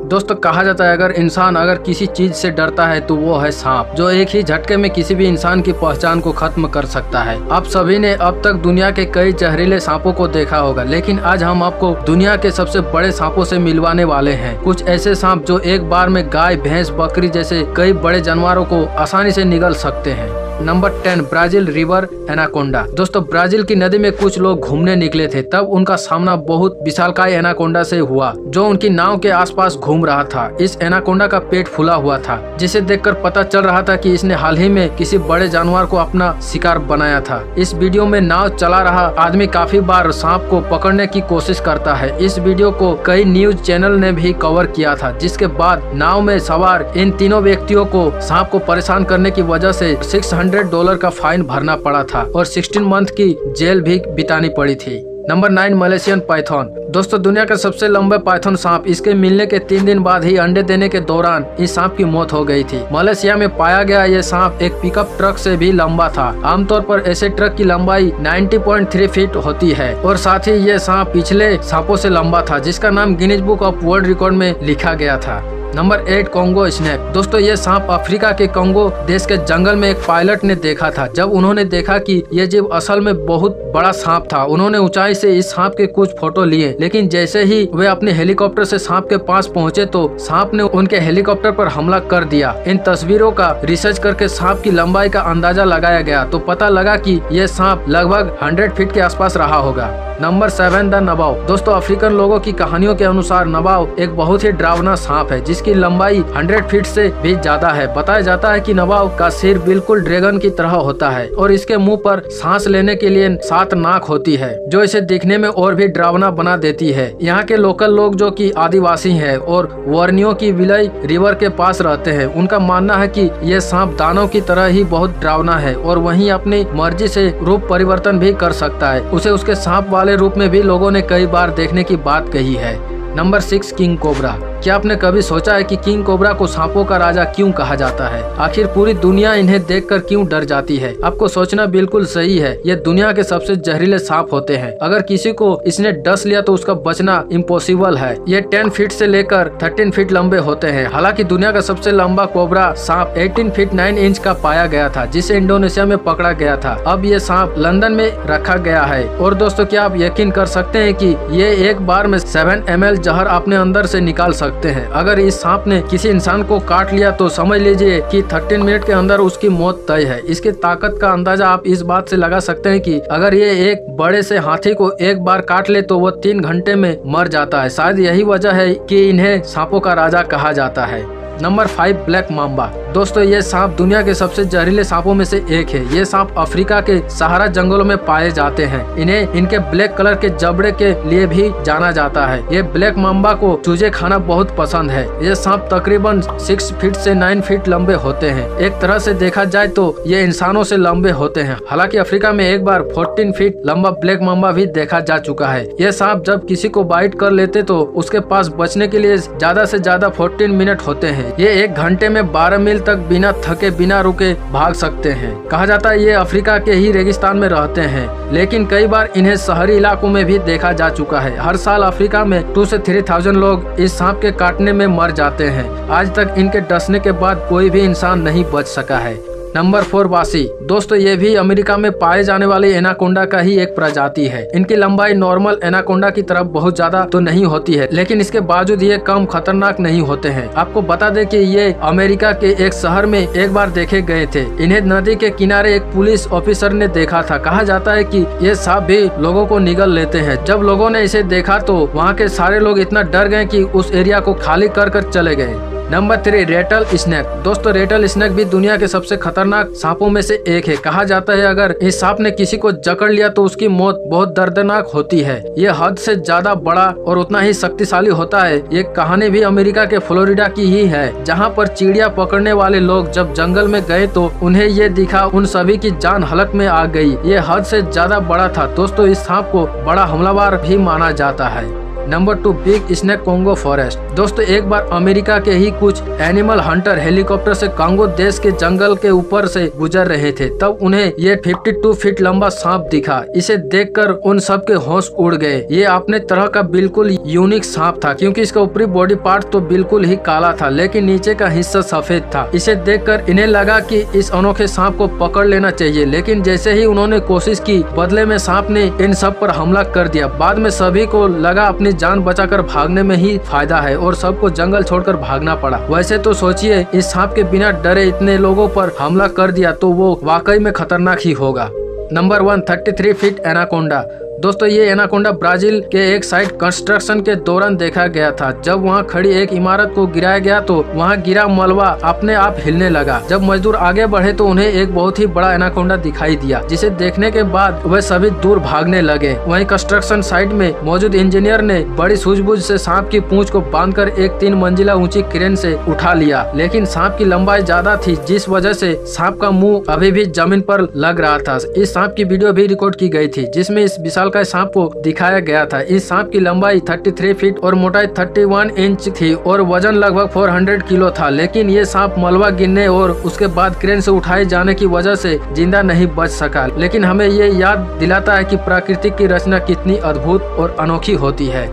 दोस्तों कहा जाता है अगर किसी चीज से डरता है तो वो है सांप, जो एक ही झटके में किसी भी इंसान की पहचान को खत्म कर सकता है। आप सभी ने अब तक दुनिया के कई जहरीले सांपों को देखा होगा, लेकिन आज हम आपको दुनिया के सबसे बड़े सांपों से मिलवाने वाले हैं। कुछ ऐसे सांप जो एक बार में गाय, भैंस, बकरी जैसे कई बड़े जानवरों को आसानी से निगल सकते हैं। Number 10, Brazil river anaconda. दोस्तों ब्राजील की नदी में कुछ लोग घूमने निकले थे, तब उनका सामना बहुत विशालकाय एनाकोंडा से हुआ, जो उनकी नाव के आसपास घूम रहा था। इस एनाकोंडा का पेट फूला हुआ था, जिसे देखकर पता चल रहा था कि इसने हाल ही में किसी बड़े जानवर को अपना शिकार बनाया था। इस वीडियो में नाव चला रहा आदमी काफी बार सांप को पकड़ने की कोशिश करता है। इस वीडियो को कई न्यूज चैनल ने भी कवर किया था, जिसके बाद नाव में सवार इन तीनों व्यक्तियों को सांप को परेशान करने की वजह से $600 का फाइन भरना पड़ा था और 16 मंथ की जेल भी बितानी पड़ी थी। Number 9, Malaysian Python. दोस्तों दुनिया का सबसे लंबे पाइथन सांप, इसके मिलने के 3 दिन बाद ही अंडे देने के दौरान इस सांप की मौत हो गई थी। मलेशिया में पाया गया ये सांप एक पिकअप ट्रक से भी लंबा था। आमतौर पर ऐसे ट्रक की लंबाई 90.3 फीट होती है और साथ ही ये सांप पिछले सांपों से लंबा था, जिसका नाम Guinness book of world record में लिखा गया था। Number 8, Congo snake. दोस्तों ये सांप अफ्रीका के कोंगो देश के जंगल में एक पायलट ने देखा था। जब उन्होंने देखा कि ये जीव असल में बहुत बड़ा सांप था, उन्होंने ऊंचाई से इस सांप के कुछ फोटो लिए, लेकिन जैसे ही वे अपने हेलीकॉप्टर से सांप के पास पहुंचे तो सांप ने उनके हेलीकॉप्टर पर हमला कर दिया। इन तस्वीरों का रिसर्च करके सांप की लंबाई का अंदाजा लगाया गया तो पता लगा कि ये सांप लगभग 100 फीट के आसपास रहा होगा। Number 7, the Nawab. दोस्तों अफ्रीकन लोगों की कहानियों के अनुसार नबाव एक बहुत ही डरावना सांप है, जिसकी लंबाई 100 फीट से भी ज्यादा है। बताया जाता है कि नबाव का सिर बिल्कुल ड्रैगन की तरह होता है और इसके मुंह पर सांस लेने के लिए 7 नाक होती है, जो इसे दिखने में और भी डरावना बना देती है। यहाँ के लोकल लोग जो कि आदिवासी हैं और वर्नियो की विलय रिवर के पास रहते हैं, उनका मानना है कि यह सांप दानव की तरह ही बहुत डरावना है और वहीं अपनी मर्जी से रूप परिवर्तन भी कर सकता है। उसे उसके सांप वाले रूप में भी लोगों ने कई बार देखने की बात कही है। Number 6, king cobra. क्या आपने कभी सोचा है कि किंग कोबरा को सांपों का राजा क्यों कहा जाता है? आखिर पूरी दुनिया इन्हें देखकर क्यों डर जाती है? आपको सोचना बिल्कुल सही है, ये दुनिया के सबसे जहरीले सांप होते हैं। अगर किसी को इसने डस लिया तो उसका बचना इम्पॉसिबल है। ये 10 फीट से लेकर 13 फीट लंबे होते हैं। हालांकि दुनिया का सबसे लंबा कोबरा सांप 18 फीट 9 इंच का पाया गया था, जिसे इंडोनेशिया में पकड़ा गया था। अब ये सांप लंदन में रखा गया है। और दोस्तों क्या आप यकीन कर सकते हैं कि ये एक बार में 7 ml जहर अपने अंदर से निकाल सकते हैं। अगर इस सांप ने किसी इंसान को काट लिया तो समझ लीजिए कि 13 मिनट के अंदर उसकी मौत तय है। इसकी ताकत का अंदाजा आप इस बात से लगा सकते हैं कि अगर ये एक बड़े से हाथी को एक बार काट ले तो वो 3 घंटे में मर जाता है। शायद यही वजह है कि इन्हें सांपों का राजा कहा जाता है। Number 5, black mamba. दोस्तों ये सांप दुनिया के सबसे जहरीले सांपों में से एक है। ये सांप अफ्रीका के सहारा जंगलों में पाए जाते हैं। इन्हें इनके ब्लैक कलर के जबड़े के लिए भी जाना जाता है। ये ब्लैक माम्बा को चूजे खाना बहुत पसंद है। ये सांप तकरीबन 6 फीट से 9 फीट लंबे होते हैं। एक तरह से देखा जाए तो ये इंसानों से लंबे होते हैं। हालांकि अफ्रीका में एक बार 14 फीट लंबा ब्लैक माम्बा भी देखा जा चुका है। ये सांप जब किसी को बाइट कर लेते तो उसके पास बचने के लिए ज्यादा से ज्यादा 14 मिनट होते हैं। ये 1 घंटे में 12 मील तक बिना थके बिना रुके भाग सकते हैं। कहा जाता है ये अफ्रीका के ही रेगिस्तान में रहते हैं, लेकिन कई बार इन्हें शहरी इलाकों में भी देखा जा चुका है। हर साल अफ्रीका में 2 से 3,000 लोग इस सांप के काटने में मर जाते हैं। आज तक इनके डसने के बाद कोई भी इंसान नहीं बच सका है। नंबर 4, वासी। दोस्तों ये भी अमेरिका में पाए जाने वाले एनाकोंडा का ही एक प्रजाति है। इनकी लंबाई नॉर्मल एनाकोंडा की तरफ बहुत ज्यादा तो नहीं होती है, लेकिन इसके बावजूद ये कम खतरनाक नहीं होते हैं। आपको बता दें कि ये अमेरिका के एक शहर में एक बार देखे गए थे। इन्हें नदी के किनारे एक पुलिस ऑफिसर ने देखा था। कहा जाता है कि ये सांप भी लोगों को निगल लेते हैं। जब लोगों ने इसे देखा तो वहाँ के सारे लोग इतना डर गए कि उस एरिया को खाली कर चले गए। Number 3, Ratle snake. दोस्तों रेटल स्नेक भी दुनिया के सबसे खतरनाक सांपों में से एक है। कहा जाता है अगर इस सांप ने किसी को जकड़ लिया तो उसकी मौत बहुत दर्दनाक होती है। ये हद से ज्यादा बड़ा और उतना ही शक्तिशाली होता है। ये कहानी भी अमेरिका के फ्लोरिडा की ही है, जहाँ पर चिड़िया पकड़ने वाले लोग जब जंगल में गए तो उन्हें ये दिखा उन सभी की जान हलक में आ गई। ये हद से ज्यादा बड़ा था। दोस्तों इस सांप को बड़ा हमलावर भी माना जाता है। Number 2 big snake Congo forest. दोस्तों एक बार अमेरिका के ही कुछ एनिमल हंटर हेलीकॉप्टर से कांगो देश के जंगल के ऊपर से गुजर रहे थे, तब उन्हें ये 52 फीट लंबा सांप दिखा। इसे देखकर उन सब के होश उड़ गए। ये अपने तरह का बिल्कुल यूनिक सांप था, क्योंकि इसका ऊपरी बॉडी पार्ट तो बिल्कुल ही काला था, लेकिन नीचे का हिस्सा सफेद था। इसे देखकर इन्हें लगा कि इस अनोखे सांप को पकड़ लेना चाहिए, लेकिन जैसे ही उन्होंने कोशिश की, बदले में सांप ने इन सब पर हमला कर दिया। बाद में सभी को लगा अपनी जान बचाकर भागने में ही फायदा है और सबको जंगल छोड़कर भागना पड़ा। वैसे तो सोचिए, इस सांप के बिना डरे इतने लोगों पर हमला कर दिया तो वो वाकई में खतरनाक ही होगा। Number 1 33 feet anaconda. दोस्तों ये एनाकोंडा ब्राजील के एक साइट कंस्ट्रक्शन के दौरान देखा गया था। जब वहां खड़ी एक इमारत को गिराया गया तो वहां गिरा मलबा अपने आप हिलने लगा। जब मजदूर आगे बढ़े तो उन्हें एक बहुत ही बड़ा एनाकोंडा दिखाई दिया, जिसे देखने के बाद वे सभी दूर भागने लगे। वहीं कंस्ट्रक्शन साइट में मौजूद इंजीनियर ने बड़ी सूझबूझ से सांप की पूंछ को बांधकर एक 3 मंजिला ऊंची क्रेन से उठा लिया, लेकिन सांप की लंबाई ज्यादा थी, जिस वजह से सांप का मुंह अभी भी जमीन पर लग रहा था। इस सांप की वीडियो भी रिकॉर्ड की गई थी, जिसमें इस विशाल का सांप को दिखाया गया था। इस सांप की लंबाई 33 फीट और मोटाई 31 इंच थी और वजन लगभग 400 किलो था, लेकिन ये सांप मलबा गिरने और उसके बाद क्रेन से उठाए जाने की वजह से जिंदा नहीं बच सका। लेकिन हमें ये याद दिलाता है कि प्रकृति की रचना कितनी अद्भुत और अनोखी होती है।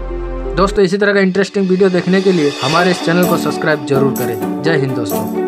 दोस्तों इसी तरह का इंटरेस्टिंग वीडियो देखने के लिए हमारे इस चैनल को सब्सक्राइब जरूर करें। जय हिंद दोस्तों।